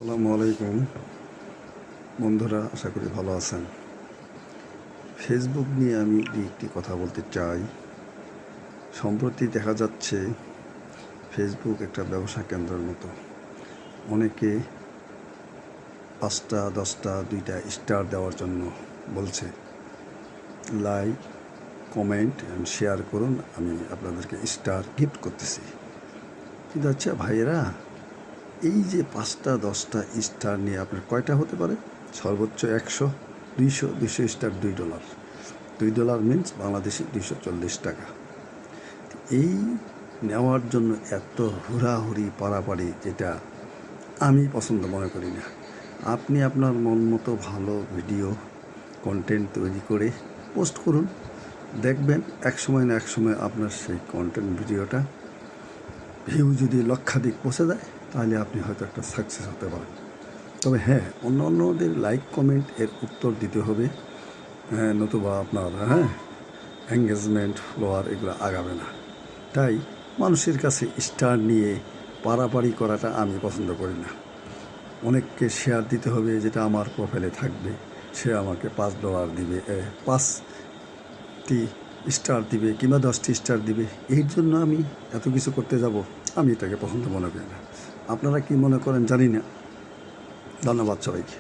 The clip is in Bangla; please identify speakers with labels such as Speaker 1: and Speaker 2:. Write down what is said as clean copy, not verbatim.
Speaker 1: আসসালামু আলাইকুম বন্ধুরা, আশা করি ভালো আছেন। ফেসবুক নিয়ে আমি একটি কথা বলতে চাই। সম্প্রতি দেখা যাচ্ছে ফেসবুক একটা ব্যবসা কেন্দ্রের মতো। অনেকে 5টা 10টা 2টা স্টার দেওয়ার জন্য বলছে, লাইক কমেন্ট অ্যান্ড শেয়ার করুন, আমি আপনাদেরকে স্টার গিফট করতেছি। কিন্তু আচ্ছা ভাইয়েরা, এই যে 5টা 10টা স্টার নিয়ে আপনার কয়টা হতে পারে? সর্বোচ্চ 100, 200 স্টার $2। $2 মিনস বাংলাদেশি 240 টাকা। এই নেওয়ার জন্য এত হুড়াহুড়ি পাড়াপাড়ি, যেটা আমি পছন্দ মনে করি না। আপনি আপনার মন মতো ভালো ভিডিও কন্টেন্ট তৈরি করে পোস্ট করুন, দেখবেন এক সময় না এক সময় আপনার সেই কন্টেন্ট ভিডিওটা ভিউ যদি লক্ষাধিক পৌঁছে যায়, তাহলে আপনি হয়তো একটা সাকসেস হতে পারেন। তবে হ্যাঁ, অন্যদের লাইক কমেন্ট এর উত্তর দিতে হবে, নতুবা আপনার এঙ্গেজমেন্ট ফলোয়ার এগুলো আগাবে না। তাই মানুষের কাছে স্টার নিয়ে পারাপারি করাটা আমি পছন্দ করি না। অনেককে শেয়ার দিতে হবে, যেটা আমার প্রোফাইলে থাকবে, সে আমাকে $5 দিবে, 5টি স্টার দিবে কিংবা 10টি স্টার দিবে। এর জন্য আমি এত কিছু করতে যাব? আমি এটাকে পছন্দ মনে করি না। আপনারা কি মনে করেন জানি না। ধন্যবাদ সবাইকে।